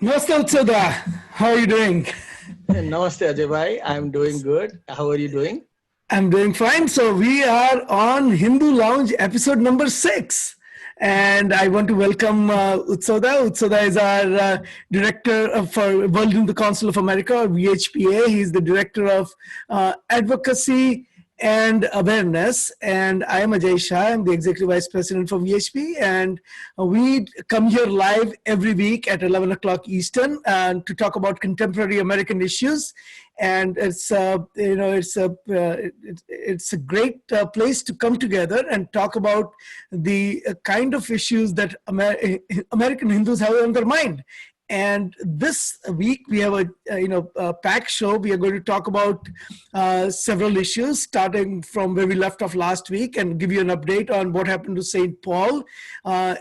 Namaste Utsada. How are you doing? Namaste Ajay bhai. I'm doing good. How are you doing? I'm doing fine. So we are on Hindu Lounge episode number 6. And I want to welcome Utsoda. Utsoda is our for World Hindu Council of America, or VHPA. He's the director of advocacy and awareness. And I am Ajay Shah. I'm the executive vice president for VHP. And we come here live every week at 11 o'clock Eastern to talk about contemporary American issues. And it's a great place to come together and talk about the kind of issues that American Hindus have on their mind. And this week we have a packed show. We are going to talk about several issues, starting from where we left off last week, and give you an update on what happened to St. Paul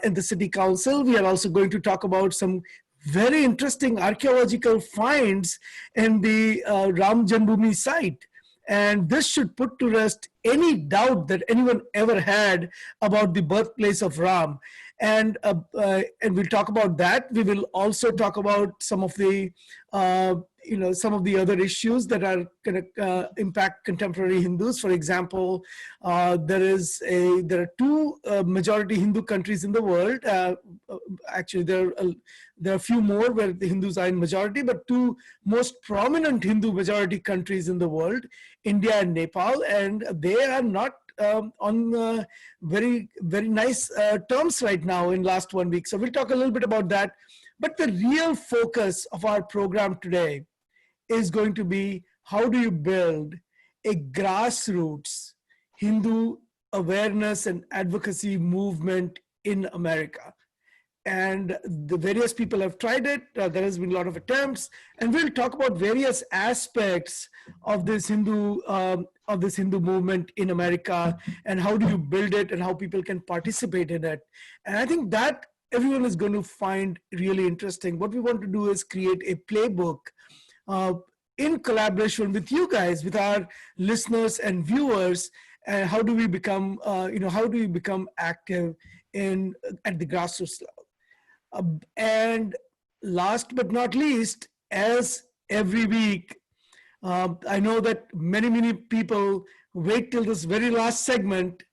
in the city council. We are also going to talk about some very interesting archaeological finds in the Ramjanmabhoomi site. And this should put to rest any doubt that anyone ever had about the birthplace of Ram. And we'll talk about that. We will also talk about some of the some of the other issues that are going to impact contemporary Hindus. For example, there are two majority Hindu countries in the world. Actually, there are a few more where the Hindus are in majority, but two most prominent Hindu majority countries in the world, India and Nepal, and they are not on very nice terms right now in last 1 week. So we'll talk a little bit about that. But the real focus of our program today is going to be, how do you build a grassroots Hindu awareness and advocacy movement in America? And the various people have tried it. There has been a lot of attempts, and we'll talk about various aspects of this Hindu movement in America, and how do you build it, and how people can participate in it. And I think that everyone is going to find really interesting. What we want to do is create a playbook in collaboration with you guys, with our listeners and viewers. And how do we become, active at the grassroots level? And last but not least, as every week, I know that many people wait till this very last segment,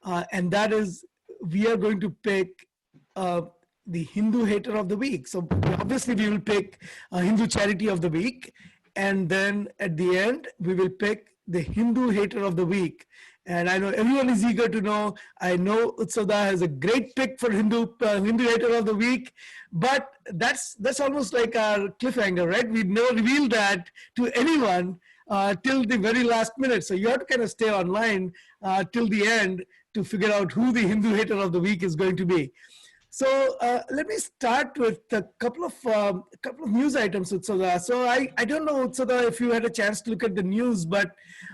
and that is, we are going to pick the Hindu hater of the week. So obviously we will pick a Hindu charity of the week, and then at the end we will pick the Hindu hater of the week. And I know everyone is eager to know. I know Utsada has a great pick for Hindu hater of the week, but that's almost like our cliffhanger, right? We never reveal that to anyone till the very last minute. So you have to kind of stay online till the end to figure out who the Hindu hater of the week is going to be. So let me start with a couple of news items, Utsada. So I don't know, Utsada, if you had a chance to look at the news, but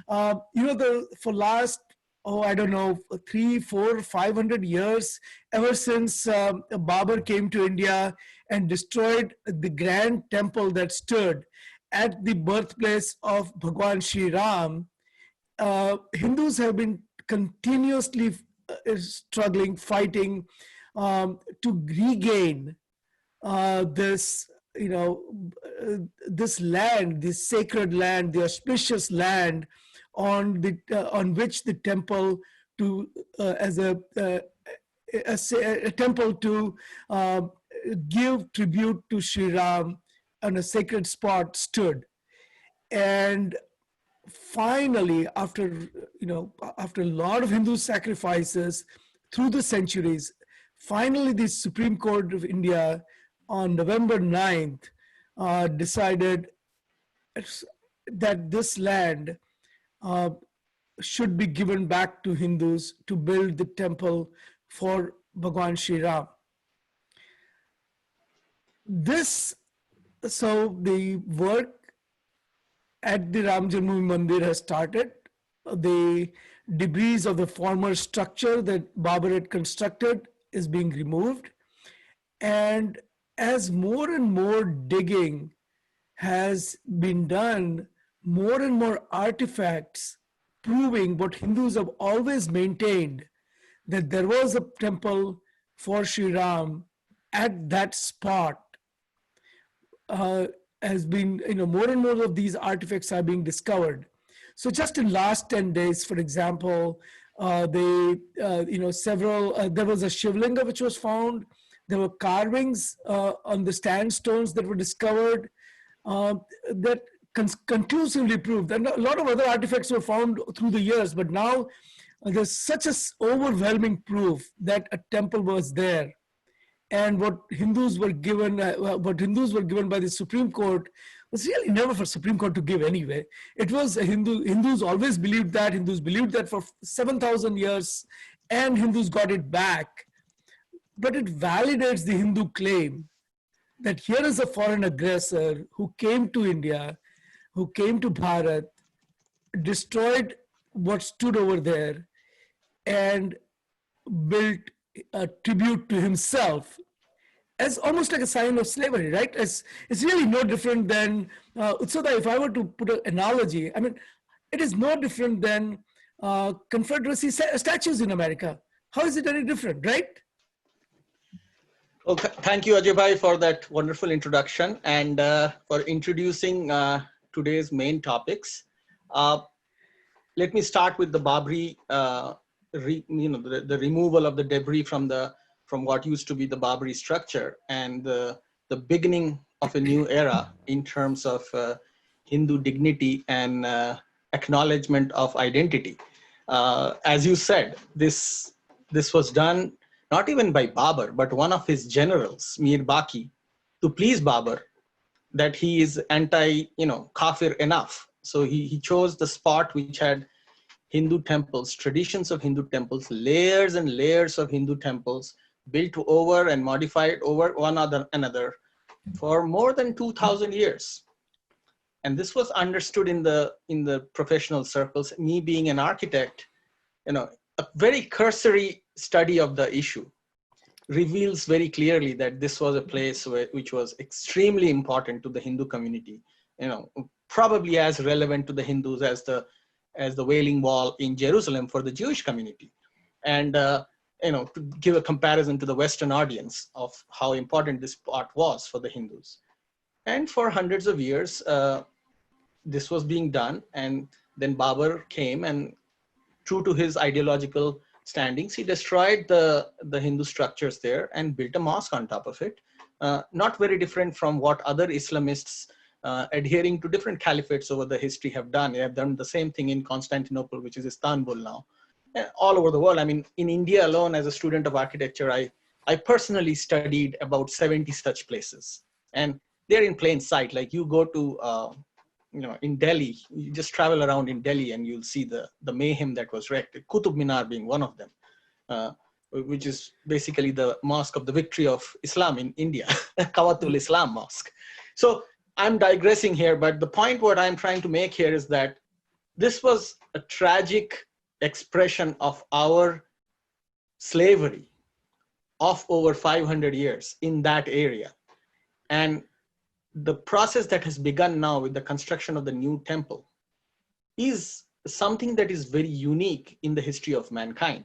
for last, I don't know, 300, 400, 500 years, ever since Babur came to India and destroyed the grand temple that stood at the birthplace of Bhagwan Shree Ram, Hindus have been continuously struggling, fighting to regain this land, this sacred land, the auspicious land on which the temple as a temple to give tribute to Sri Ram on a sacred spot stood. And finally, after a lot of Hindu sacrifices through the centuries, finally the Supreme Court of India on November 9th decided that this land should be given back to Hindus to build the temple for Bhagwan Sri Ram. So the work at the Ram Janmabhoomi Mandir has started. The debris of the former structure that Babur had constructed is being removed. And as more and more digging has been done, more and more artifacts proving what Hindus have always maintained, that there was a temple for Sri Ram at that spot, has been, more and more of these artifacts are being discovered. So just in last 10 days, for example, there was a Shivlinga which was found. There were carvings on the sandstones that were discovered that conclusively proved, and a lot of other artifacts were found through the years, but now there's such a overwhelming proof that a temple was there. And what Hindus were given by the Supreme Court was really never for Supreme Court to give anyway. It was Hindus always believed that. Hindus believed that for 7,000 years, and Hindus got it back. But it validates the Hindu claim that here is a foreign aggressor who came to India, who came to Bharat, destroyed what stood over there, and built a tribute to himself as almost like a sign of slavery, right? It's really no different than, Utsada, if I were to put an analogy, I mean, it is no different than Confederacy statues in America. How is it any different, right? Well, thank you, Ajay Bhai, for that wonderful introduction and for introducing today's main topics. Let me start with the Babri, the removal of the debris from what used to be the Babri structure and the beginning of a new era in terms of Hindu dignity and acknowledgement of identity. As you said, this was done not even by Babur, but one of his generals, Mir Baki, to please Babur that he is kafir enough. So he chose the spot which had Hindu temples, traditions of Hindu temples, layers and layers of Hindu temples built over and modified over one another for more than 2,000 years. And this was understood in the professional circles. Me being an architect, a very cursory study of the issue reveals very clearly that this was a place which was extremely important to the Hindu community, probably as relevant to the Hindus as the Wailing Wall in Jerusalem for the Jewish community. And to give a comparison to the Western audience of how important this spot was for the Hindus. And for hundreds of years, this was being done. And then Babur came and, true to his ideological standings, he destroyed the Hindu structures there and built a mosque on top of it. Not very different from what other Islamists adhering to different caliphates over the history have done. They have done the same thing in Constantinople, which is Istanbul now. All over the world. I mean, in India alone, as a student of architecture, I personally studied about 70 such places. And they're in plain sight. Like you go to, in Delhi, you just travel around in Delhi and you'll see the mayhem that was wrecked. Qutub Minar being one of them, which is basically the mosque of the victory of Islam in India, Kawatul Islam Mosque. So I'm digressing here, but the point what I'm trying to make here is that this was a tragic expression of our slavery of over 500 years in that area. And the process that has begun now with the construction of the new temple is something that is very unique in the history of mankind.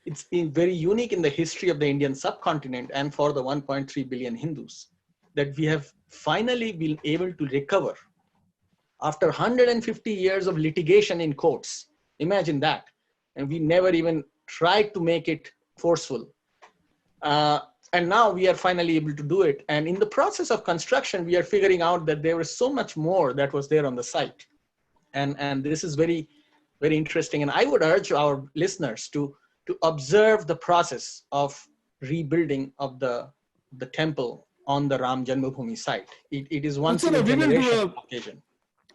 It's been very unique in the history of the Indian subcontinent and for the 1.3 billion Hindus that we have finally been able to recover after 150 years of litigation in courts. Imagine that. And we never even tried to make it forceful. And now we are finally able to do it. And in the process of construction, we are figuring out that there was so much more that was there on the site. And this is very, very interesting. And I would urge our listeners to observe the process of rebuilding of the temple on the Ramjanmabhoomi site. It is once in a generation occasion.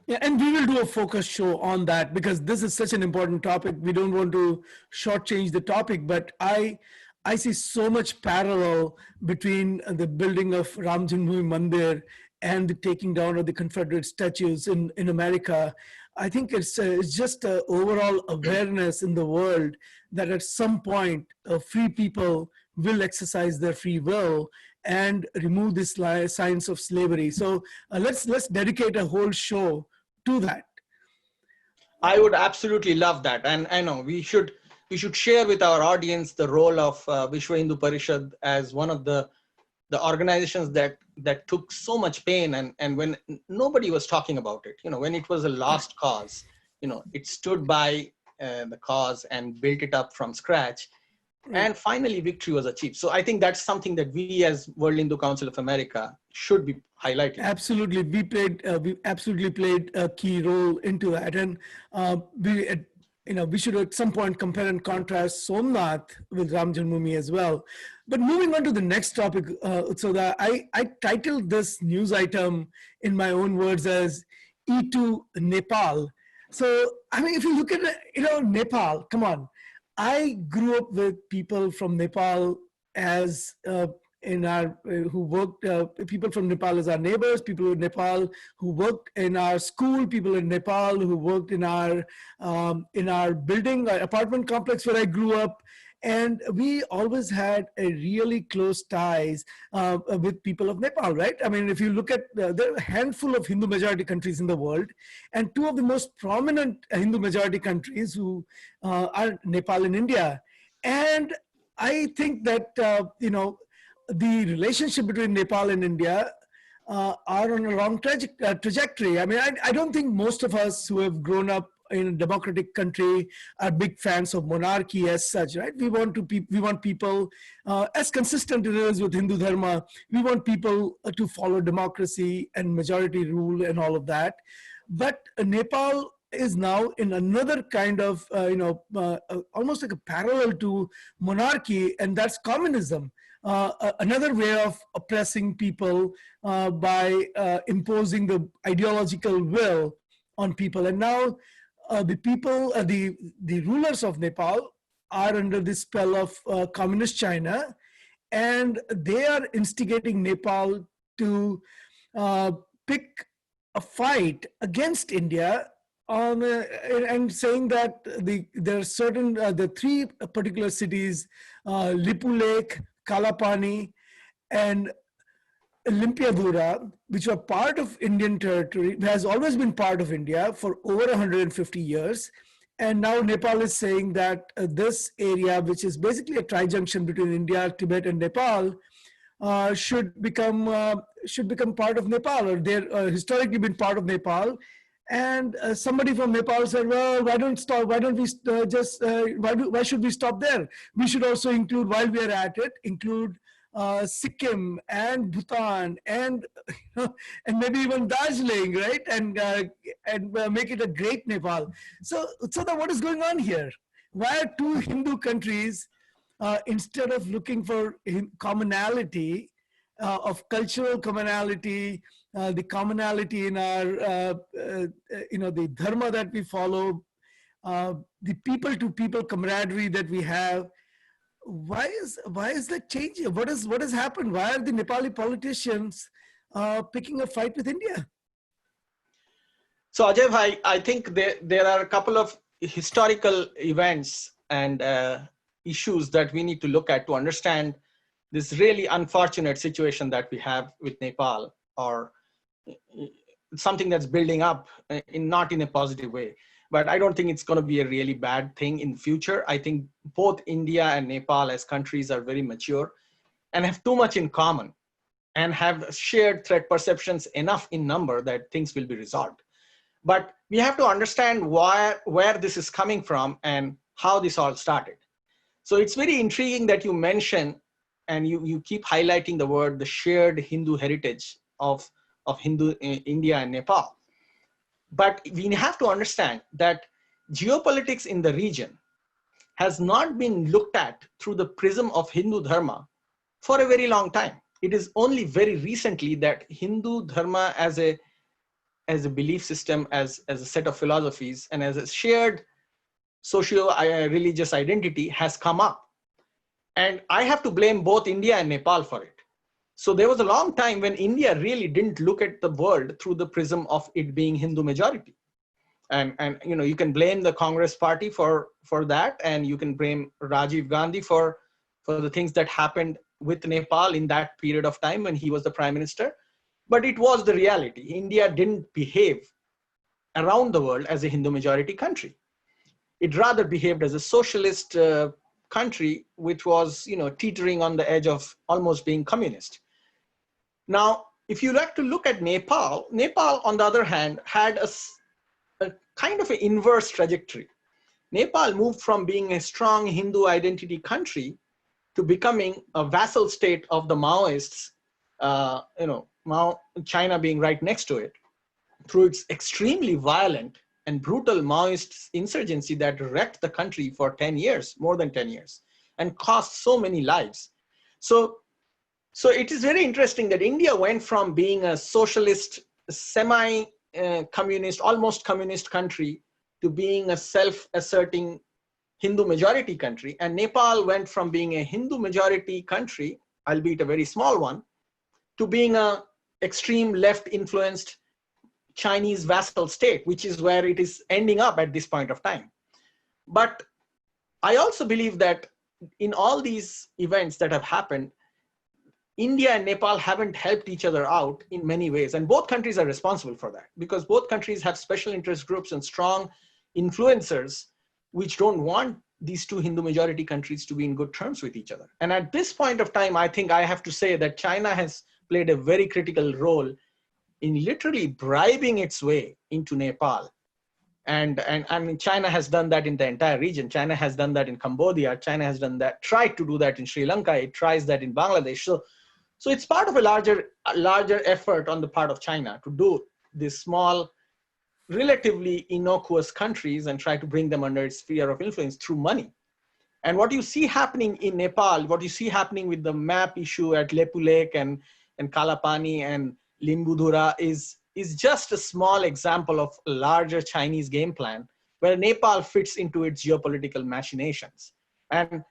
Yeah, and we will do a focus show on that because this is such an important topic. We don't want to shortchange the topic, but I see so much parallel between the building of Ram Janmabhoomi Mandir and the taking down of the Confederate statues in America. I think it's just an overall awareness in the world that at some point free people will exercise their free will and remove this signs of slavery. So let's dedicate a whole show to that. I would absolutely love that. And I know we should share with our audience the role of Vishwa Hindu Parishad as one of the the organizations that took so much pain, and when nobody was talking about it, when it was a lost cause, it stood by the cause and built it up from scratch. Right. And finally, victory was achieved. So I think that's something that we as World Hindu Council of America should be highlighting. Absolutely, we absolutely played a key role into that, and we should at some point compare and contrast Somnath with Ramjanmabhoomi as well. But moving on to the next topic, Utsoda, I titled this news item in my own words as "E to Nepal." So I mean, if you look at Nepal, come on. I grew up with people from Nepal as in our who worked. People from Nepal as our neighbors. People in Nepal who worked in our school. People in Nepal who worked in our building, our apartment complex where I grew up. And we always had a really close ties with people of Nepal, right? I mean, if you look at, there are a handful of Hindu majority countries in the world, and two of the most prominent Hindu majority countries who are Nepal and India. And I think that, the relationship between Nepal and India are on a wrong trajectory. I mean, I don't think most of us who have grown up in a democratic country are big fans of monarchy as such, right? We want people, as consistent it is with Hindu Dharma, we want people to follow democracy and majority rule and all of that. But Nepal is now in another kind of, almost like a parallel to monarchy, and that's communism. Another way of oppressing people by imposing the ideological will on people. And now the rulers of Nepal are under the spell of communist China, and they are instigating Nepal to pick a fight against India and saying that there are certain the three particular cities, Lipu Lake, Kalapani, and Limpiadura, which were part of Indian territory, has always been part of India for over 150 years. And now Nepal is saying that this area, which is basically a tri-junction between India, Tibet, and Nepal, should become part of Nepal, or they're historically been part of Nepal. And somebody from Nepal said, well, why should we stop there? We should also include, while we are at it, include Sikkim and Bhutan and and maybe even Darjeeling, right? And make it a great Nepal. So what is going on here? Why are two Hindu countries, instead of looking for commonality of cultural commonality, the commonality in our the dharma that we follow, the people-to-people camaraderie that we have, why is that changing? What has happened? Why are the Nepali politicians picking a fight with India? So Ajay, I think there are a couple of historical events and issues that we need to look at to understand this really unfortunate situation that we have with Nepal, or something that's building up not in a positive way. But I don't think it's going to be a really bad thing in future. I think both India and Nepal as countries are very mature and have too much in common and have shared threat perceptions enough in number that things will be resolved. But we have to understand where this is coming from and how this all started. So it's very intriguing that you mention and you keep highlighting the shared Hindu heritage of India and Nepal. But we have to understand that geopolitics in the region has not been looked at through the prism of Hindu Dharma for a very long time. It is only very recently that Hindu Dharma as a belief system, as a set of philosophies, and as a shared socio-religious identity has come up. And I have to blame both India and Nepal for it. So there was a long time when India really didn't look at the world through the prism of it being Hindu majority. And you can blame the Congress party for that, and you can blame Rajiv Gandhi for the things that happened with Nepal in that period of time when he was the prime minister. But it was the reality. India didn't behave around the world as a Hindu majority country. It rather behaved as a socialist country, which was teetering on the edge of almost being communist. Now, if you like to look at Nepal, Nepal, on the other hand, had a kind of an inverse trajectory. Nepal moved from being a strong Hindu identity country to becoming a vassal state of the Maoists, China being right next to it, through its extremely violent and brutal Maoist insurgency that wrecked the country for 10 years, more than 10 years, and cost so many lives. So it is very interesting that India went from being a socialist, semi-communist, almost communist country to being a self-asserting Hindu majority country. And Nepal went from being a Hindu majority country, albeit a very small one, to being an extreme left influenced Chinese vassal state, which is where it is ending up at this point of time. But I also believe that in all these events that have happened, India and Nepal haven't helped each other out in many ways. And both countries are responsible for that, because both countries have special interest groups and strong influencers which don't want these two Hindu majority countries to be in good terms with each other. And at this point of time, I think I have to say that China has played a very critical role in literally bribing its way into Nepal. And I mean, China has done that in the entire region. China has done that in Cambodia. China has done that, tried to do that in Sri Lanka. It tries that in Bangladesh. So it's part of a larger effort on the part of China to do these small, relatively innocuous countries and try to bring them under its sphere of influence through money. And what you see happening in Nepal, what you see happening with the map issue at Lepu Lake and Kalapani and Limbudura is just a small example of a larger Chinese game plan where Nepal fits into its geopolitical machinations. And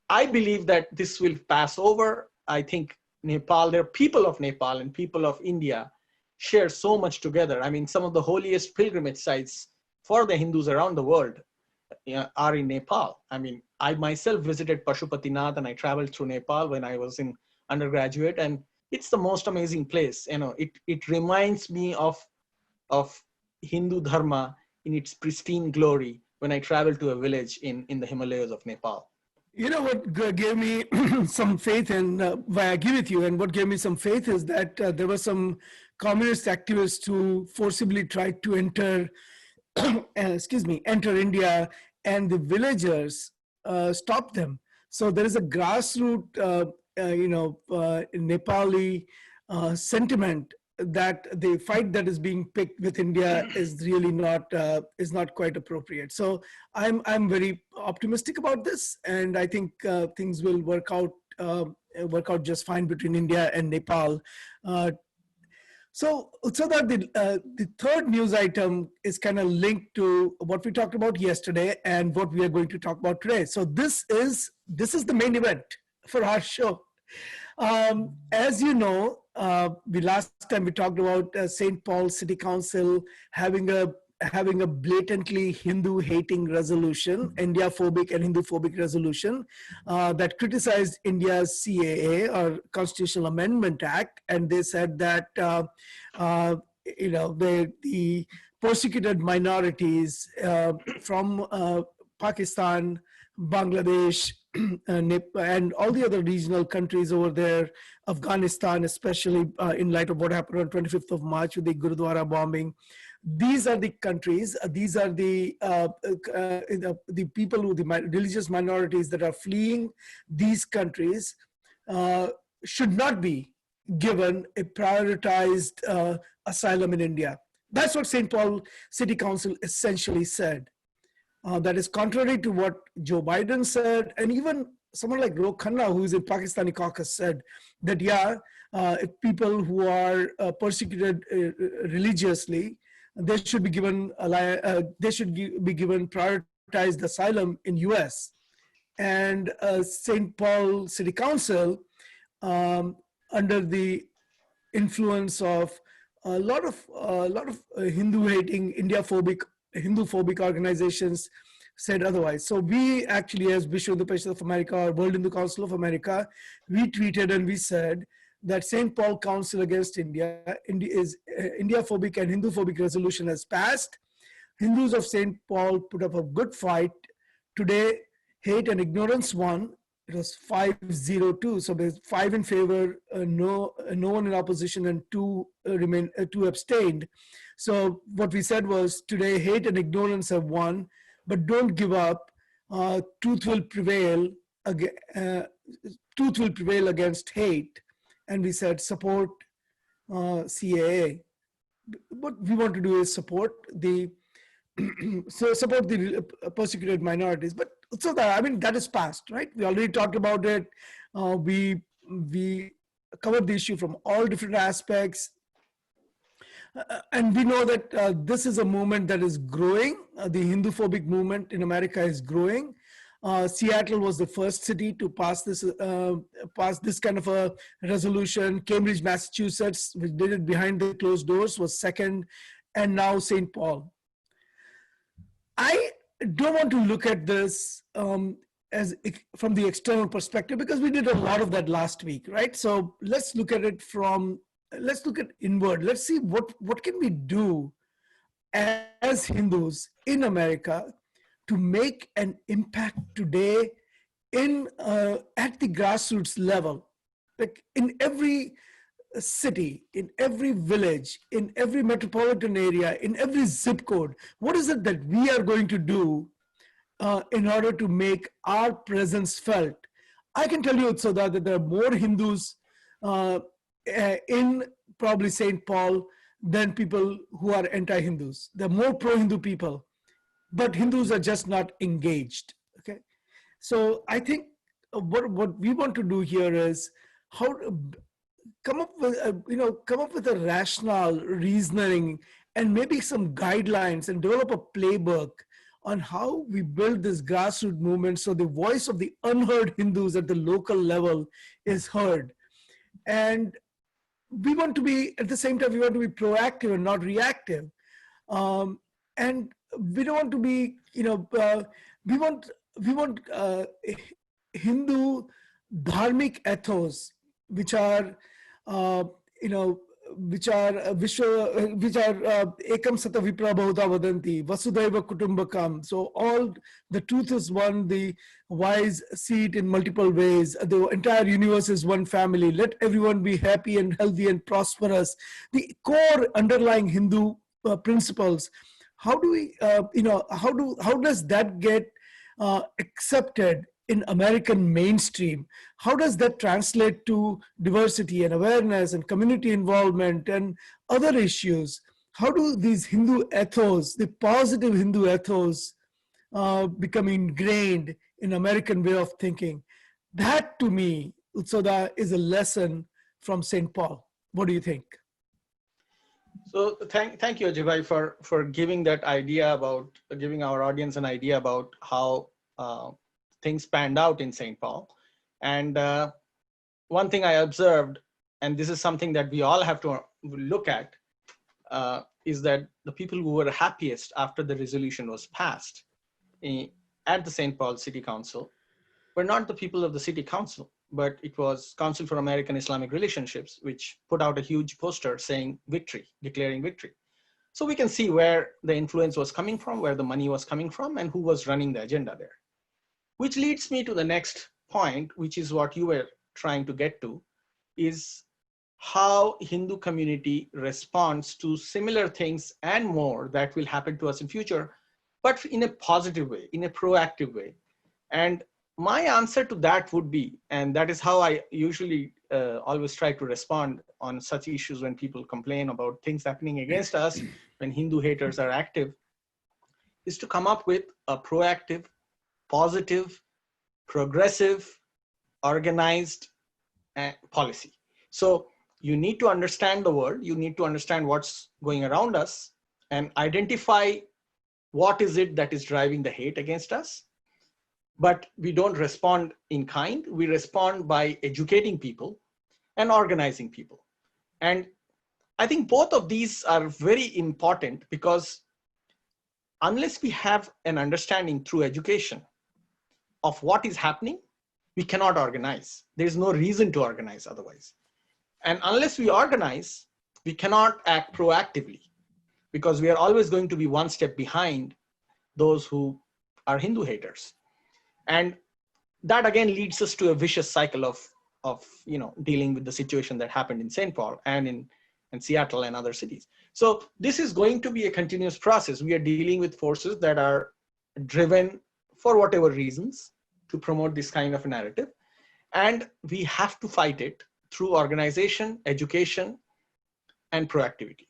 I believe that this will pass over. I think Nepal, there are people of Nepal and people of India share so much together. I mean, some of the holiest pilgrimage sites for the Hindus around the world are in Nepal. I mean, I myself visited Pashupatinath and I traveled through Nepal when I was in undergraduate, and it's the most amazing place. You know, it reminds me of Hindu Dharma in its pristine glory when I traveled to a village in the Himalayas of Nepal. You know what gave me some faith in why I agree with you, and what gave me some faith is that there were some communist activists who forcibly tried to enter, enter India, and the villagers stopped them. So there is a grassroots, Nepali sentiment that the fight that is being picked with India is really not quite appropriate. So I'm very optimistic about this, and I think things will work out just fine between India and Nepal. So that the third news item is kind of linked to what we talked about yesterday and what we are going to talk about today. So this is the main event for our show. As you know, the last time we talked about St. Paul City Council having a blatantly Hindu-hating resolution, Indiaphobic and Hinduphobic resolution that criticized India's CAA, or Constitutional Amendment Act, and they said that the persecuted minorities from Pakistan, Bangladesh, and all the other regional countries over there, Afghanistan, especially in light of what happened on 25th of March with the Gurudwara bombing. These are the countries, these are the people who, the religious minorities that are fleeing these countries should not be given a prioritized asylum in India. That's what St. Paul City Council essentially said. That is contrary to what Joe Biden said, and even someone like Ro Khanna, who is in Pakistani caucus, said that if people who are persecuted religiously, they should be given prioritized asylum in U.S. And St. Paul City Council, under the influence of a lot of Hindu-hating, Hinduphobic organizations, said otherwise. So we actually, as Vishwa Hindu Parishad of America or World Hindu Council of America, we tweeted and we said that St. Paul Council against India is Indiaphobic and Hinduphobic resolution has passed. Hindus of St. Paul put up a good fight. Today, hate and ignorance won, it was 5-0-2. So there's 5 in favor, no one in opposition, and 2 abstained. So what we said was, today hate and ignorance have won, but don't give up. Truth will prevail. Truth will prevail against hate. And we said, support CAA. What we want to do is support the support the persecuted minorities. But so that, I mean, that is past, right? We already talked about it. We covered the issue from all different aspects. And we know that this is a movement that is growing. The Hinduphobic movement in America is growing. Seattle was the first city to pass this kind of a resolution. Cambridge, Massachusetts, which did it behind the closed doors, was second, and now St. Paul. I don't want to look at this as from the external perspective, because we did a lot of that last week, right? So let's look at it let's look at inward. Let's see what can we do as Hindus in America to make an impact today at the grassroots level, like in every city, in every village, in every metropolitan area, in every zip code. What is it that we are going to do in order to make our presence felt? I can tell you, Utsada, that there are more Hindus in probably St. Paul than people who are anti-Hindus. There are more pro-Hindu people, but Hindus are just not engaged. Okay, so I think what we want to do here is how come up with a rational reasoning and maybe some guidelines, and develop a playbook on how we build this grassroots movement so the voice of the unheard Hindus at the local level is heard. And we want to be, at the same time, we want to be proactive and not reactive. And we don't want to be, we want Hindu dharmic ethos, which are, which are ekam sata vipra bahuta vadanti, vasudhaiva kutumbakam. So all the truth is one, the wise see it in multiple ways. The entire universe is one family. Let everyone be happy and healthy and prosperous. The core underlying Hindu principles. How do we, how does that get accepted in American mainstream? How does that translate to diversity and awareness and community involvement and other issues? How do these Hindu ethos, the positive Hindu ethos, become ingrained in American way of thinking? That, to me, Utsada, is a lesson from St. Paul. What do you think? So thank you, Ajay, for giving that idea about, giving our audience an idea about how things panned out in St. Paul. And one thing I observed, and this is something that we all have to look at, is that the people who were happiest after the resolution was passed at the St. Paul City Council were not the people of the City Council, but it was Council for American Islamic Relationships, which put out a huge poster saying victory, declaring victory. So we can see where the influence was coming from, where the money was coming from, and who was running the agenda there. Which leads me to the next point, which is what you were trying to get to, is how Hindu community responds to similar things and more that will happen to us in future, but in a positive way, in a proactive way. And my answer to that would be, and that is how I usually always try to respond on such issues when people complain about things happening against us, when Hindu haters are active, is to come up with a proactive, positive, progressive, organized policy. So you need to understand the world, you need to understand what's going around us and identify what is it that is driving the hate against us. But we don't respond in kind, we respond by educating people and organizing people. And I think both of these are very important, because unless we have an understanding through education of what is happening, we cannot organize. There's no reason to organize otherwise. And unless we organize, we cannot act proactively, because we are always going to be one step behind those who are Hindu haters. And that again leads us to a vicious cycle of dealing with the situation that happened in St. Paul and in Seattle and other cities. So this is going to be a continuous process. We are dealing with forces that are driven for whatever reasons to promote this kind of a narrative. And we have to fight it through organization, education, and proactivity.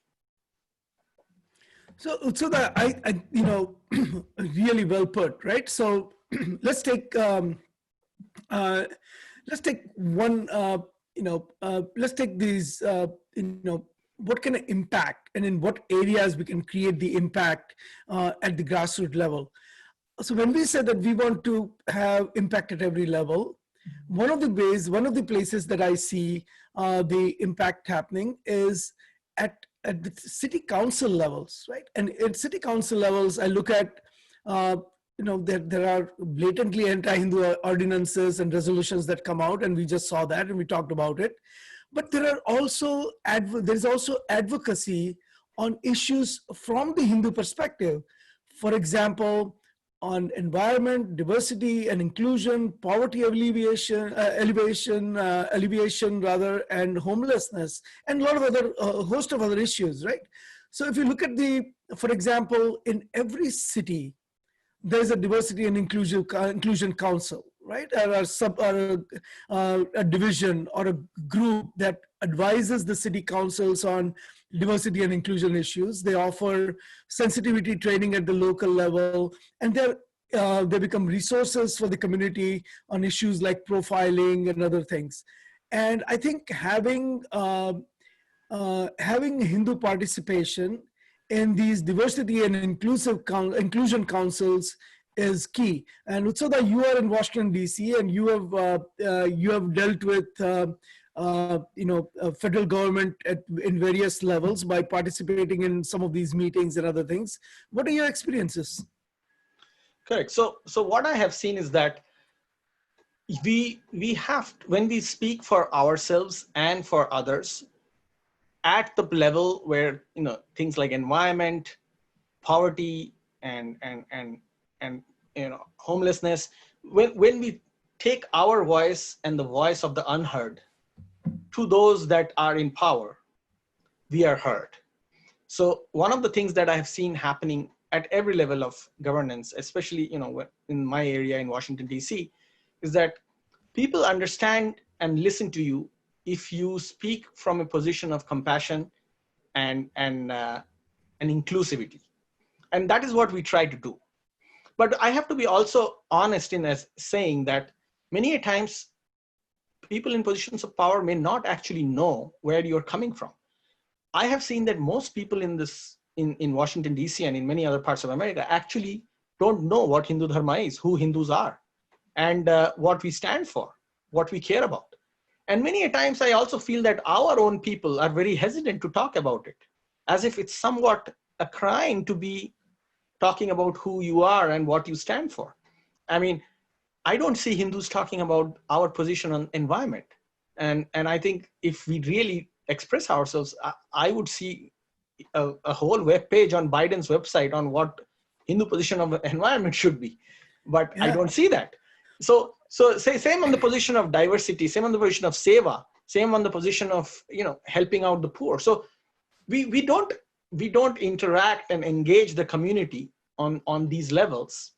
So that I really well put, right? So let's take one, let's take these, what kind of impact and in what areas we can create the impact at the grassroots level. So when we say that we want to have impact at every level, one of the places that I see the impact happening is at the city council levels, right? And at city council levels, I look at, there are blatantly anti-Hindu ordinances and resolutions that come out, and we just saw that and we talked about it. But there's also advocacy on issues from the Hindu perspective. For example, on environment, diversity and inclusion, poverty alleviation, and homelessness, and a lot of other, host of other issues, right? So if you look at for example, in every city, there's a diversity and inclusion council, right? Or a division or a group that advises the city councils on diversity and inclusion issues. They offer sensitivity training at the local level, and they become resources for the community on issues like profiling and other things. And I think having Hindu participation in these diversity and inclusion councils is key. And Utsada, you are in Washington DC, and you have dealt with federal government in various levels by participating in some of these meetings and other things. What are your experiences? Correct. So what I have seen is that we have, when we speak for ourselves and for others, at the level where things like environment, poverty, and homelessness, when we take our voice and the voice of the unheard to those that are in power, we are heard. So one of the things that I have seen happening at every level of governance, especially in my area in Washington DC, is that people understand and listen to you if you speak from a position of compassion and inclusivity. And that is what we try to do. But I have to be also honest in saying that many times people in positions of power may not actually know where you're coming from. I have seen that most people in Washington DC and in many other parts of America actually don't know what Hindu Dharma is, who Hindus are, and what we stand for, what we care about. And many times I also feel that our own people are very hesitant to talk about it, as if it's somewhat a crime to be talking about who you are and what you stand for. I mean, I don't see Hindus talking about our position on environment. And I think if we really express ourselves, I would see a whole web page on Biden's website on what Hindu position of environment should be. But yeah. I don't see that. So say same on the position of diversity, same on the position of seva, same on the position of helping out the poor. So we don't interact and engage the community on these levels.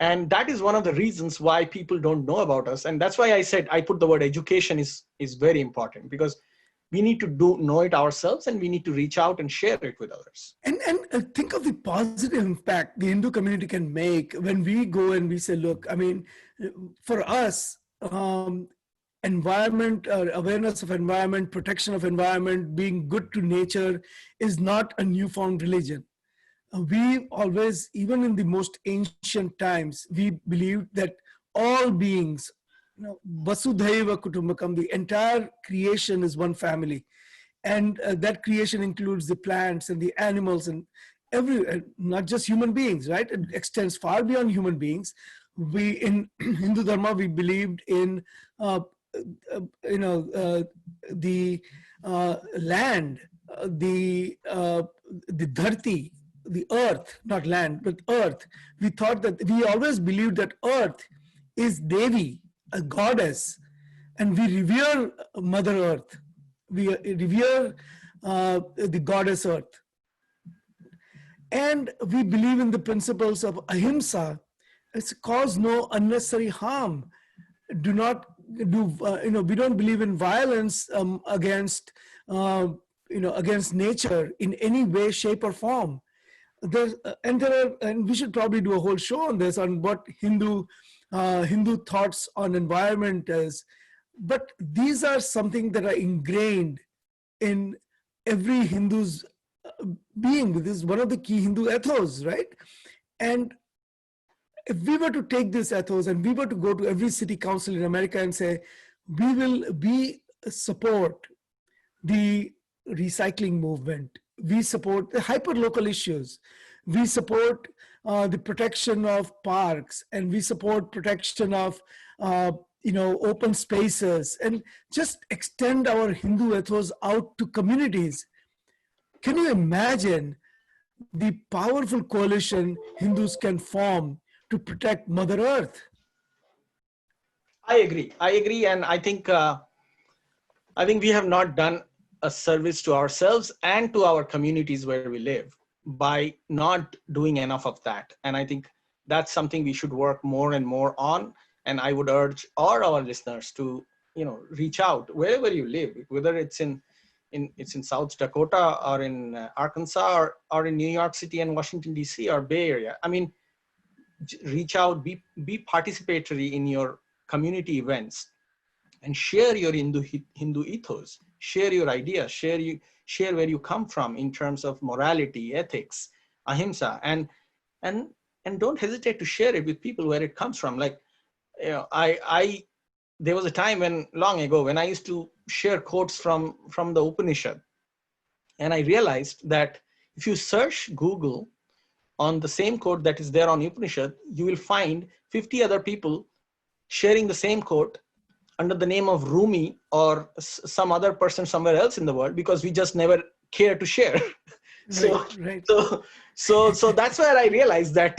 And that is one of the reasons why people don't know about us. And that's why I said, I put the word education is very important, because we need to know it ourselves, and we need to reach out and share it with others. And think of the positive impact the Hindu community can make when we go and we say, look, I mean, for us, environment, awareness of environment, protection of environment, being good to nature is not a newfound religion. We always, even in the most ancient times, we believed that all beings, Vasudhaiva Kutumbakam, the entire creation is one family. And that creation includes the plants and the animals and not just human beings, right? It extends far beyond human beings. We, in Hindu Dharma, we believed in, the land, the dharti, the earth, not land, but earth. We thought that, we always believed that earth is Devi, a goddess, and we revere Mother Earth. We revere the goddess Earth. And we believe in the principles of ahimsa. It's cause no unnecessary harm. Do not do, we don't believe in violence against, against nature in any way, shape, or form. And we should probably do a whole show on this, on what Hindu thoughts on environment is. But these are something that are ingrained in every Hindu's being. This is one of the key Hindu ethos, right? And if we were to take this ethos and we were to go to every city council in America and say, we support the recycling movement, we support the hyper-local issues, we support the protection of parks, and we support protection of open spaces, and just extend our Hindu ethos out to communities. Can you imagine the powerful coalition Hindus can form to protect Mother Earth? I agree, and I think we have not done a service to ourselves and to our communities where we live by not doing enough of that. And I think that's something we should work more and more on. And I would urge all our listeners to, reach out wherever you live, whether it's in South Dakota or in Arkansas or in New York City and Washington, D.C. or Bay Area. I mean, reach out, be participatory in your community events, and share your Hindu ethos, share your ideas, share where you come from in terms of morality, ethics, ahimsa, and don't hesitate to share it with people where it comes from. Like, there was a time long ago when I used to share quotes from the Upanishad, and I realized that if you search Google on the same quote that is there on Upanishad, you will find 50 other people sharing the same quote under the name of Rumi or some other person somewhere else in the world, because we just never care to share. Right. So that's where I realized that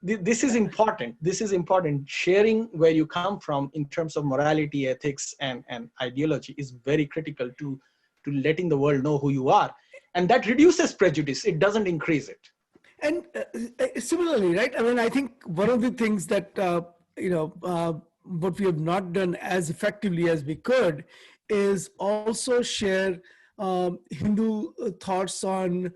this is important. This is important. Sharing where you come from in terms of morality, ethics, and ideology is very critical to letting the world know who you are. And that reduces prejudice. It doesn't increase it. And similarly, right? I mean, I think one of the things that, what we have not done as effectively as we could is also share Hindu thoughts on,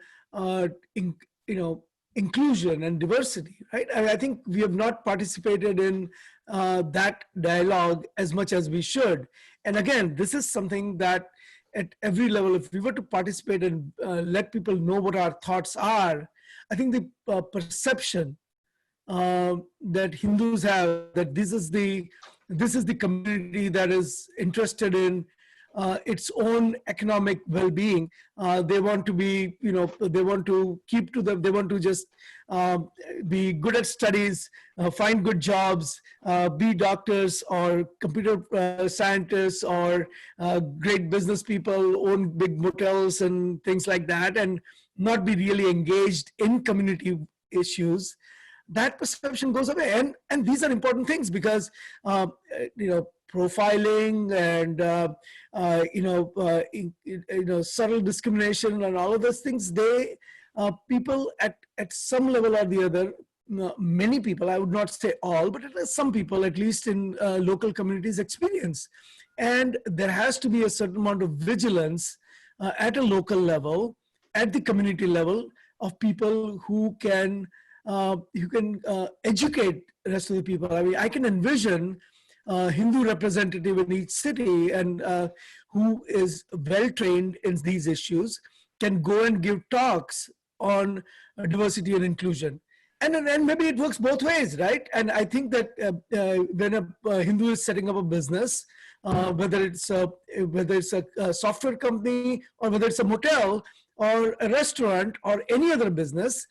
inclusion and diversity, right? I think we have not participated in that dialogue as much as we should. And again, this is something that at every level, if we were to participate and let people know what our thoughts are, I think the perception that Hindus have, that this is the community that is interested in its own economic well-being. They want to be, they want to keep to them. They want to just be good at studies, find good jobs, be doctors or computer scientists or great business people, own big motels and things like that, and not be really engaged in community issues. That perception goes away, and these are important things because profiling and subtle discrimination and all of those things, they people at some level or the other, many people, I would not say all, but some people at least in local communities experience. And there has to be a certain amount of vigilance at a local level, at the community level, of people who can educate the rest of the people. I mean, I can envision a Hindu representative in each city and who is well trained in these issues can go and give talks on diversity and inclusion. And maybe it works both ways, right? And I think that when a Hindu is setting up a business, whether it's a software company or whether it's a motel or a restaurant or any other business,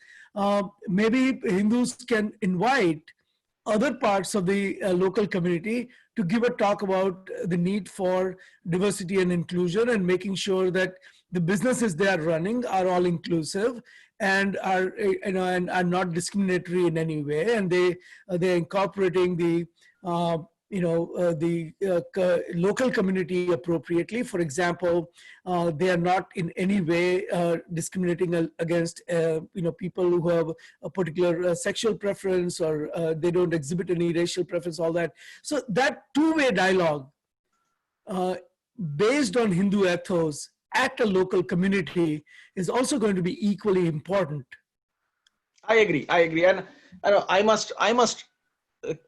maybe Hindus can invite other parts of the local community to give a talk about the need for diversity and inclusion, and making sure that the businesses they are running are all inclusive and are and are not discriminatory in any way, and they're incorporating the local community appropriately. For example, they are not in any way discriminating against people who have a particular sexual preference, or they don't exhibit any racial preference, all that. So that two-way dialogue uh, based on Hindu ethos at a local community is also going to be equally important. I agree. I agree. And I must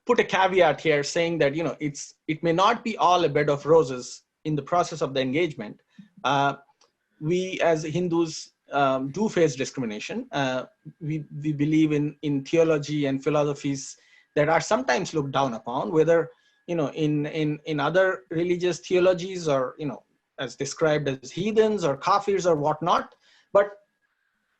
put a caveat here saying that, it may not be all a bed of roses in the process of the engagement. We as Hindus do face discrimination. We believe in theology and philosophies that are sometimes looked down upon, whether, in other religious theologies, or, as described as heathens or kafirs or whatnot. But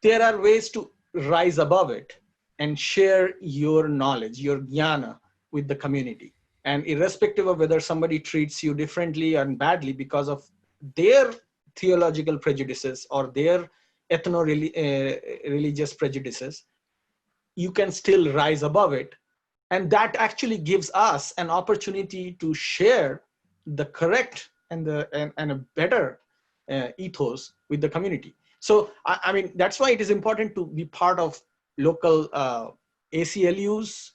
there are ways to rise above it and share your knowledge, your jnana, with the community. And irrespective of whether somebody treats you differently and badly because of their theological prejudices or their ethno-religious prejudices, you can still rise above it. And that actually gives us an opportunity to share the correct and a better ethos with the community. So, I mean, that's why it is important to be part of local ACLUs,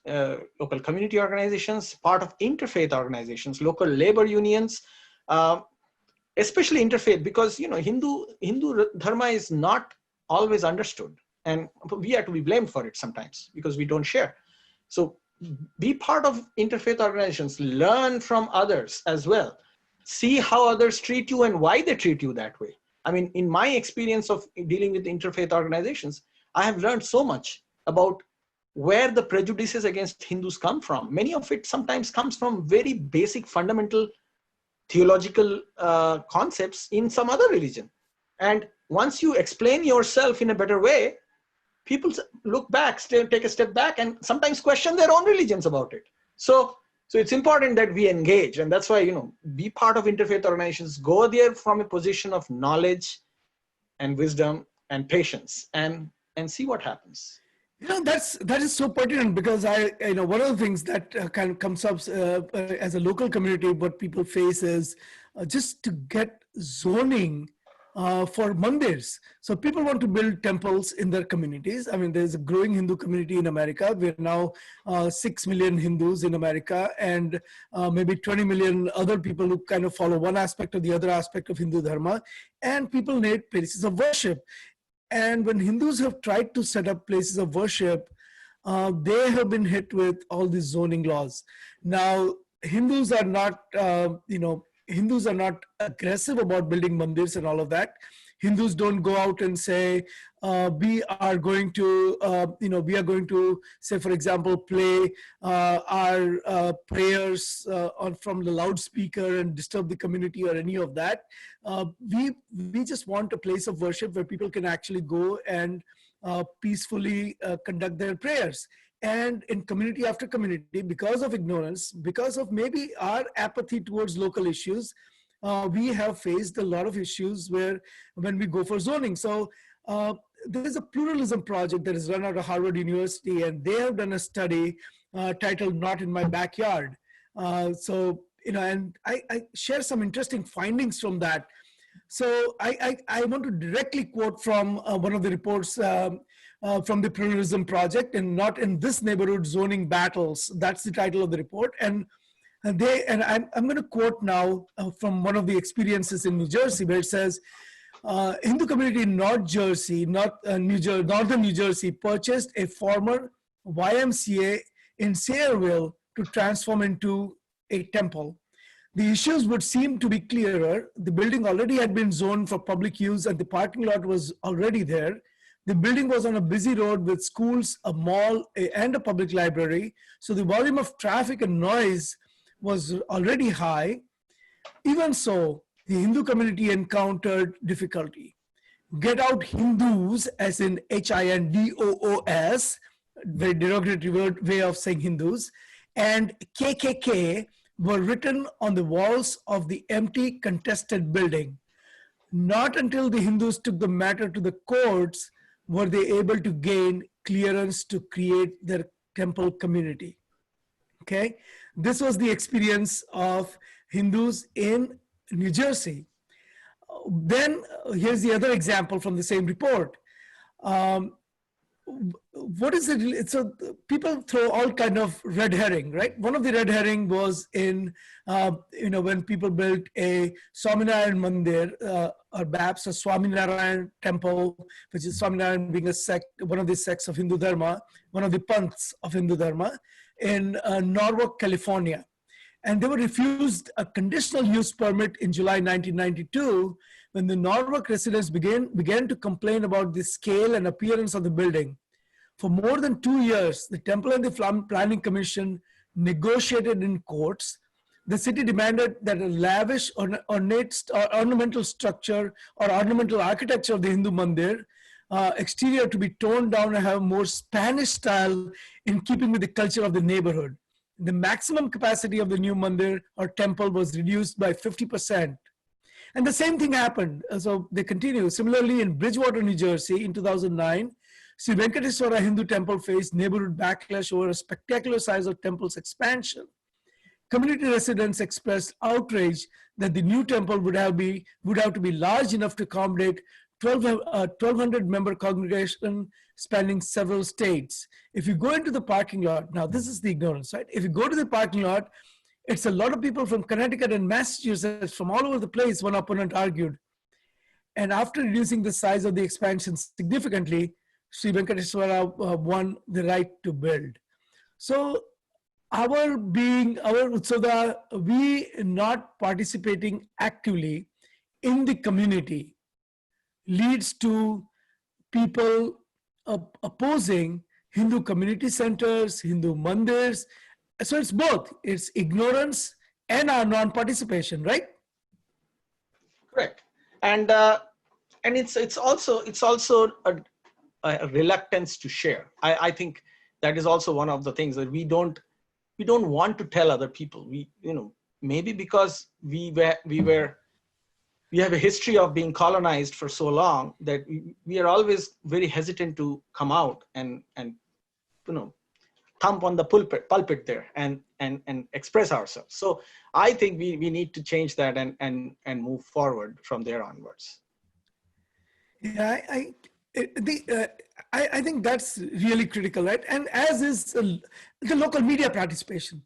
local community organizations, part of interfaith organizations, local labor unions, especially interfaith, because, Hindu dharma is not always understood, and we are to be blamed for it sometimes because we don't share. So be part of interfaith organizations, learn from others as well, see how others treat you and why they treat you that way. I mean, in my experience of dealing with interfaith organizations, I have learned so much about where the prejudices against Hindus come from. Many of it sometimes comes from very basic, fundamental theological concepts in some other religion. And once you explain yourself in a better way, people look back, take a step back, and sometimes question their own religions about it. So it's important that we engage, and that's why, be part of interfaith organizations, go there from a position of knowledge and wisdom and patience, and see what happens. That is so pertinent, because one of the things that kind of comes up as a local community, what people face is just to get zoning for mandirs. So people want to build temples in their communities. I mean, there's a growing Hindu community in America. We're now 6 million Hindus in America, and maybe 20 million other people who kind of follow one aspect or the other aspect of Hindu dharma. And people need places of worship. And when Hindus have tried to set up places of worship, they have been hit with all these zoning laws. Now, Hindus are not, Hindus are not aggressive about building mandirs and all of that. Hindus don't go out and say, we are going to say, for example, play our prayers from the loudspeaker and disturb the community or any of that. We just want a place of worship where people can actually go and peacefully conduct their prayers. And in community after community, because of ignorance, because of maybe our apathy towards local issues, we have faced a lot of issues when we go for zoning. So there is a pluralism project that is run out of Harvard University, and they have done a study titled "Not in My Backyard." And I share some interesting findings from that. So I want to directly quote from one of the reports from the Pluralism Project, and Not in This Neighborhood Zoning Battles. That's the title of the report. And I'm going to quote now from one of the experiences in New Jersey, where it says, Hindu community in North Jersey, northern New Jersey, purchased a former YMCA in Sayreville to transform into a temple. The issues would seem to be clearer. The building already had been zoned for public use, and the parking lot was already there. The building was on a busy road with schools, a mall, and a public library. So the volume of traffic and noise was already high. Even so, the Hindu community encountered difficulty. Get out Hindus, as in HINDOOS, very derogatory way of saying Hindus, and KKK were written on the walls of the empty, contested building. Not until the Hindus took the matter to the courts were they able to gain clearance to create their temple community. Okay, this was the experience of Hindus in New Jersey. Then here's the other example from the same report. Um, what is it? So people throw all kind of red herring, right? One of the red herring was in, when people built a Swaminarayan Mandir, or perhaps a Swaminarayan temple, which is Swaminarayan being a sect, one of the sects of Hindu Dharma, one of the panths of Hindu Dharma, in Norwalk, California. And they were refused a conditional use permit in July 1992 when the Norwalk residents began to complain about the scale and appearance of the building. For more than 2 years, the Temple and the Planning Commission negotiated in courts. The city demanded that a lavish ornamental structure or ornamental architecture of the Hindu Mandir exterior to be torn down and have more Spanish style in keeping with the culture of the neighborhood. The maximum capacity of the new mandir or temple was reduced by 50%. And the same thing happened. So they continue. Similarly, in Bridgewater, New Jersey, in 2009, Sri Venkateswara Hindu temple faced neighborhood backlash over a spectacular size of temple's expansion. Community residents expressed outrage that the new temple would have to be large enough to accommodate 1,200 member congregation spanning several states. If you go into the parking lot, now this is the ignorance, right? If you go to the parking lot, it's a lot of people from Connecticut and Massachusetts, from all over the place, one opponent argued. And after reducing the size of the expansion significantly, Sri Venkateswara won the right to build. So our Utsada, we not participating actively in the community leads to people opposing Hindu community centers, Hindu mandirs. So it's both. It's ignorance and our non-participation, right? Correct. And it's also a reluctance to share. I think that is also one of the things that we don't want to tell other people. Maybe because we have a history of being colonized for so long that we are always very hesitant to come out and thump on the pulpit there and express ourselves. So I think we need to change that and move forward from there onwards. Yeah, I think that's really critical, right? And as is the local media participation.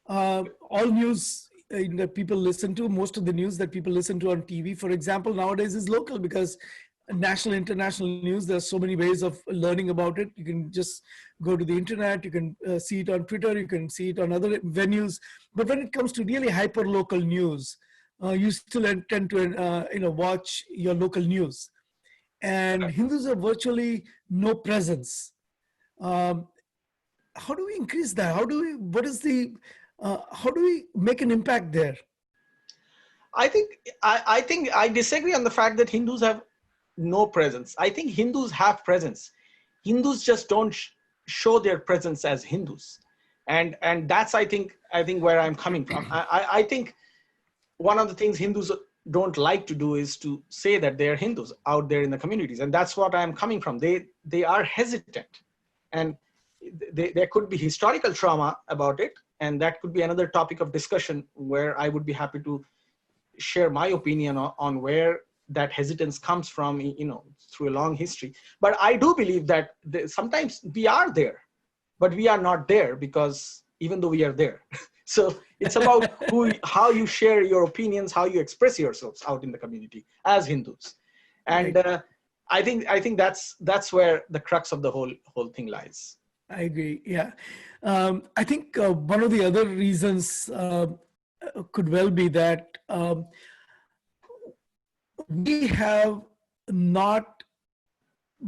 All news that people listen to, most of the news that people listen to on TV, for example, nowadays is local, because national, international news, there's so many ways of learning about it. You can just go to the internet, you can see it on Twitter, you can see it on other venues. But when it comes to really hyper local news, you still tend to watch your local news. And Hindus have virtually no presence. How do we increase that? How do we make an impact there? I think I disagree on the fact that Hindus have no presence. I think Hindus have presence. Hindus just don't show their presence as Hindus, and that's I think where I'm coming from. I think one of the things Hindus don't like to do is to say that they are Hindus out there in the communities, and that's what I'm coming from. They are hesitant, and there could be historical trauma about it, and that could be another topic of discussion where I would be happy to share my opinion on where that hesitance comes from, through a long history. But I do believe that sometimes we are there, but we are not there because even though we are there. So it's about how you share your opinions, how you express yourselves out in the community as Hindus. And right. I think that's where the crux of the whole thing lies. I agree. Yeah. I think one of the other reasons could well be that we have not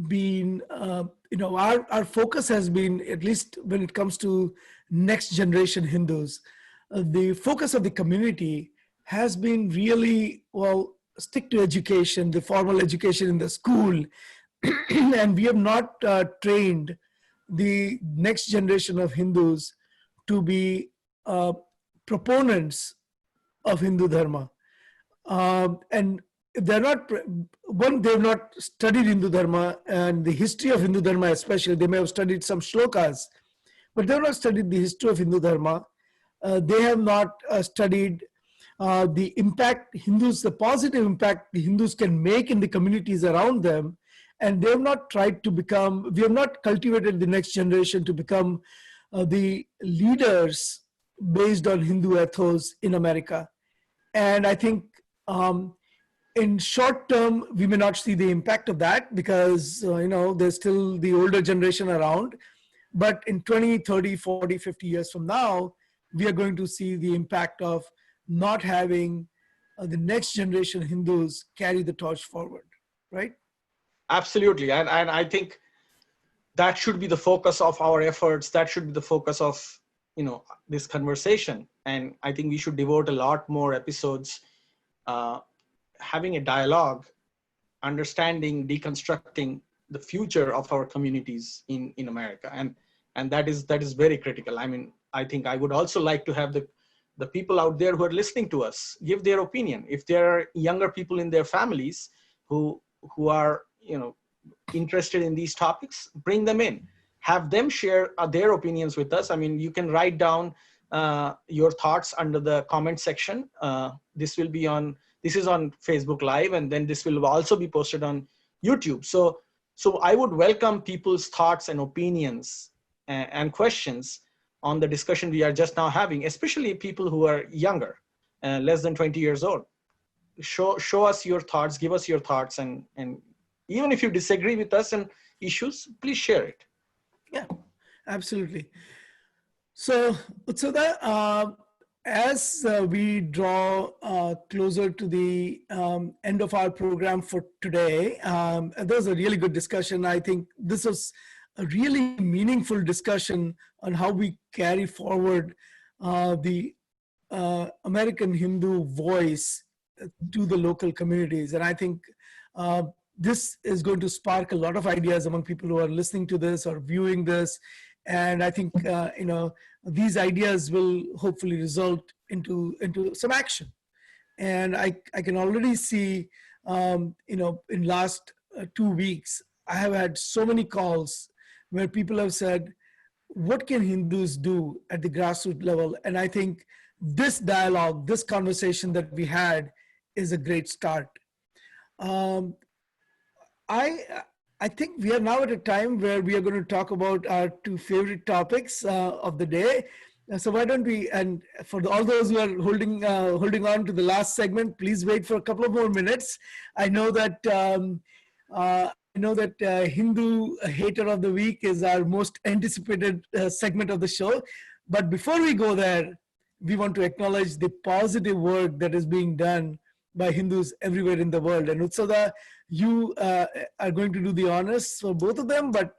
been, our focus has been, at least when it comes to next generation Hindus, the focus of the community has been really, stick to education, the formal education in the school. And we have not trained the next generation of Hindus to be proponents of Hindu Dharma. And they're not, they've not studied Hindu Dharma and the history of Hindu Dharma especially. They may have studied some shlokas, but they have not studied the history of Hindu Dharma. They have not studied the impact Hindus, the positive impact the Hindus can make in the communities around them. And they have not tried to become, we have not cultivated the next generation to become the leaders based on Hindu ethos in America. And I think in short term, we may not see the impact of that because, there's still the older generation around. But in 20, 30, 40, 50 years from now, we are going to see the impact of not having the next generation Hindus carry the torch forward, right? Absolutely. And I think that should be the focus of our efforts. That should be the focus of, this conversation. And I think we should devote a lot more episodes having a dialogue, understanding, deconstructing the future of our communities in America. And that is very critical. I mean, I think I would also like to have the people out there who are listening to us give their opinion. If there are younger people in their families who are, interested in these topics, bring them in, have them share their opinions with us. I mean, you can write down your thoughts under the comment section. This is on Facebook Live, and then this will also be posted on YouTube. So I would welcome people's thoughts and opinions and questions on the discussion we are just now having, especially people who are younger, less than 20 years old. Show us your thoughts, give us your thoughts, and even if you disagree with us on issues, please share it. Yeah, absolutely. So, Utsada, as we draw closer to the end of our program for today, there was a really good discussion. I think this was a really meaningful discussion on how we carry forward the American Hindu voice to the local communities. And I think this is going to spark a lot of ideas among people who are listening to this or viewing this. And I think, these ideas will hopefully result into some action. And I can already see, in last 2 weeks, I have had so many calls where people have said, what can Hindus do at the grassroots level? And I think this dialogue, this conversation that we had is a great start. I think we are now at a time where we are going to talk about our two favorite topics of the day. So why don't we, and for all those who are holding on to the last segment, please wait for a couple of more minutes. I know that Hindu Hater of the Week is our most anticipated segment of the show. But before we go there, we want to acknowledge the positive work that is being done by Hindus everywhere in the world. And Utsada, you are going to do the honors for both of them, but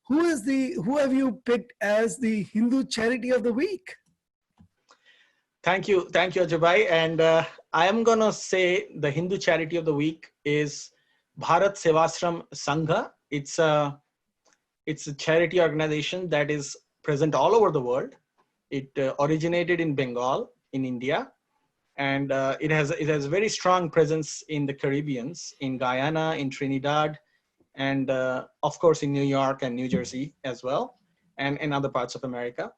who have you picked as the Hindu Charity of the Week? Thank you, Ajay. And I am going to say the Hindu Charity of the Week is Bharat Sevashram Sangha. It's a charity organization that is present all over the world. It originated in Bengal, in India. And it has a very strong presence in the Caribbean, in Guyana, in Trinidad, and of course in New York and New Jersey as well, and in other parts of America.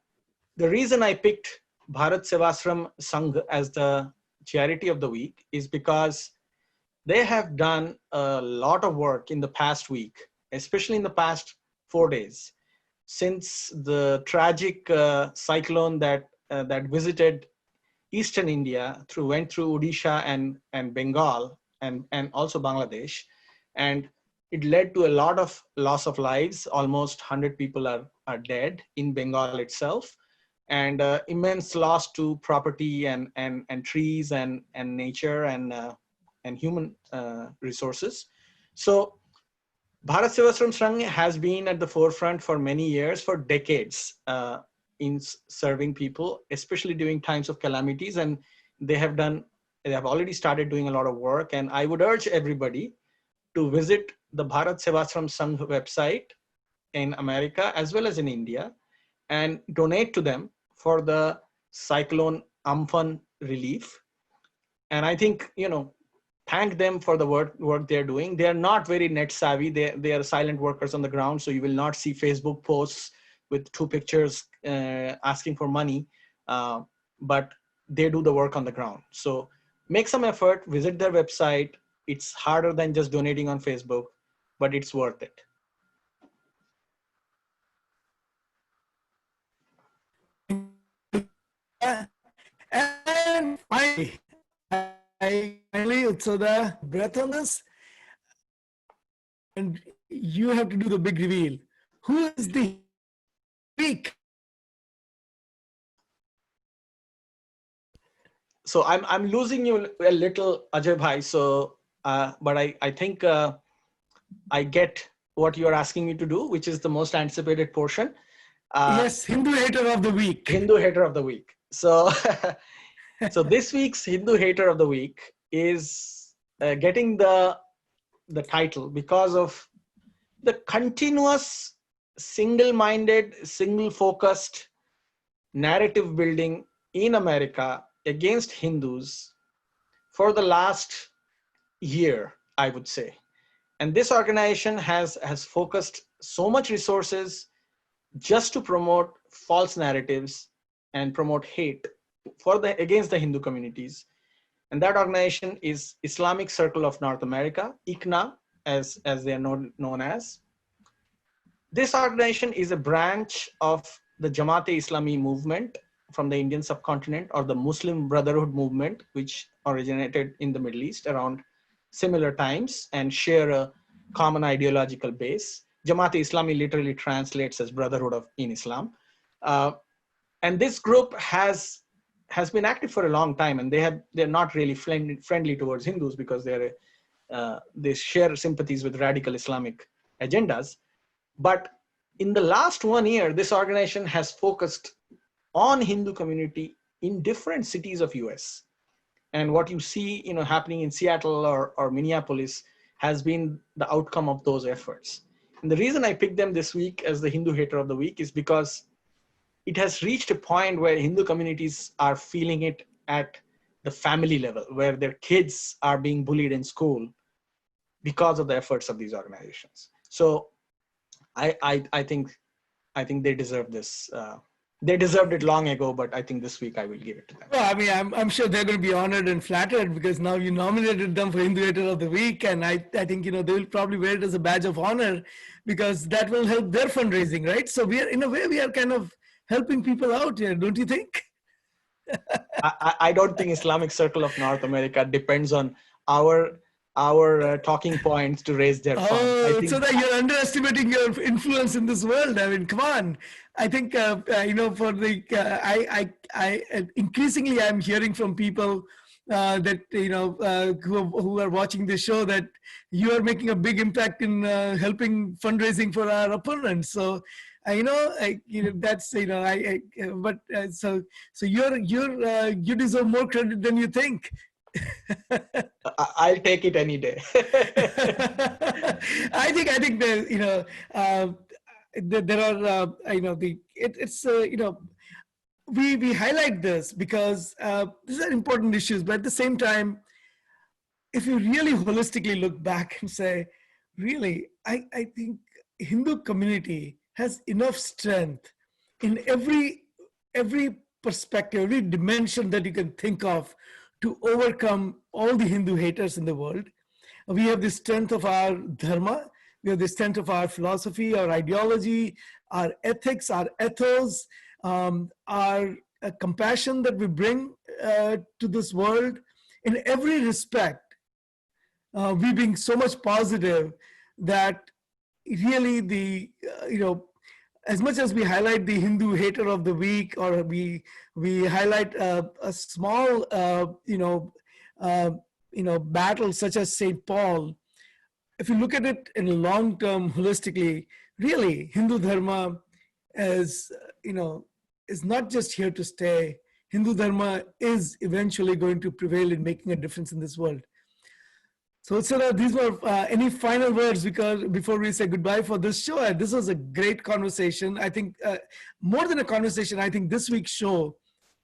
The reason I picked Bharat Sevashram Sangh as the charity of the week is because they have done a lot of work in the past week, especially in the past 4 days, since the tragic cyclone that visited Eastern India went through Odisha and Bengal and also Bangladesh. And it led to a lot of loss of lives. Almost 100 people are dead in Bengal itself, and immense loss to property and trees and nature and human resources. So Bharat Sevashram Sangh has been at the forefront for many years, for decades, in serving people, especially during times of calamities. And they have already started doing a lot of work. And I would urge everybody to visit the Bharat Sevashram Sangh website in America as well as in India and donate to them for the cyclone Amphan relief. And I think, thank them for the work they're doing. They are not very net savvy. They are silent workers on the ground. So you will not see Facebook posts with two pictures asking for money, but they do the work on the ground. So make some effort, visit their website. It's harder than just donating on Facebook, but it's worth it. And finally, Utsada, breath on this, and you have to do the big reveal. Who is the week? So I'm losing you a little, Ajay Bhai. So, but I think I get what you are asking me to do, which is the most anticipated portion. Yes, Hindu hater of the week. Hindu hater of the week. So, so this week's Hindu hater of the week is getting the title because of the continuous single-minded, single-focused narrative building in America against Hindus for the last year, I would say. And this organization has focused so much resources just to promote false narratives and promote hate against the Hindu communities. And that organization is Islamic Circle of North America, ICNA, as they are known as. This organization is a branch of the Jamaat-e-Islami movement from the Indian subcontinent, or the Muslim Brotherhood movement, which originated in the Middle East around similar times and share a common ideological base. Jamaat-e-Islami literally translates as Brotherhood in Islam. And this group has been active for a long time, and they're not really friendly towards Hindus because they share sympathies with radical Islamic agendas. But in the last 1 year, this organization has focused on Hindu community in different cities of US. And what you see, happening in Seattle or Minneapolis has been the outcome of those efforts. And the reason I picked them this week as the Hindu hater of the week is because it has reached a point where Hindu communities are feeling it at the family level, where their kids are being bullied in school because of the efforts of these organizations. So I think they deserve this. They deserved it long ago, but I think this week I will give it to them. Well, I mean, I'm sure they're going to be honored and flattered because now you nominated them for Hindu Hater of the Week, and I think they will probably wear it as a badge of honor because that will help their fundraising, right? So in a way we are kind of helping people out here, don't you think? I don't think Islamic Circle of North America depends on our talking points to raise their funds. Oh, so that you're underestimating your influence in this world. I mean, come on. I think for the I increasingly I'm hearing from people that who are watching this show that you are making a big impact in helping fundraising for our opponents. So that's so you deserve more credit than you think. I'll take it any day. I think that there are we highlight this because these are important issues, but at the same time, if you really holistically look back and say, really, I think Hindu community has enough strength in every perspective, every dimension that you can think of to overcome all the Hindu haters in the world. We have the strength of our dharma, we have the strength of our philosophy, our ideology, our ethics, our ethos, our compassion that we bring to this world. In every respect, we being so much positive that really as much as we highlight the Hindu hater of the week, or we highlight a small battle such as St. Paul, if you look at it in the long term holistically, really Hindu dharma is not just here to stay. Hindu dharma is eventually going to prevail in making a difference in this world. So, these were any final words before we say goodbye for this show. This was a great conversation. I think more than a conversation, I think this week's show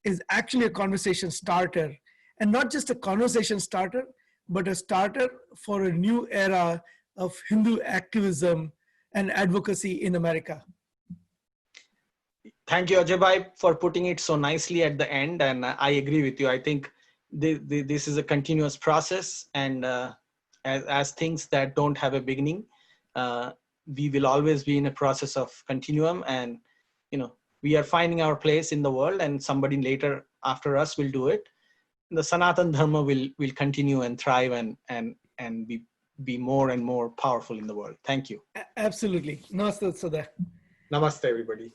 is actually a conversation starter, and not just a conversation starter, but a starter for a new era of Hindu activism and advocacy in America. Thank you, Ajay Bhai, for putting it so nicely at the end. And I agree with you. I think this is a continuous process. And as things that don't have a beginning, we will always be in a process of continuum. And, we are finding our place in the world, and somebody later after us will do it. The Sanatan Dharma will continue and thrive and be more and more powerful in the world. Thank you. Absolutely. Namaste, Sada. Namaste, everybody.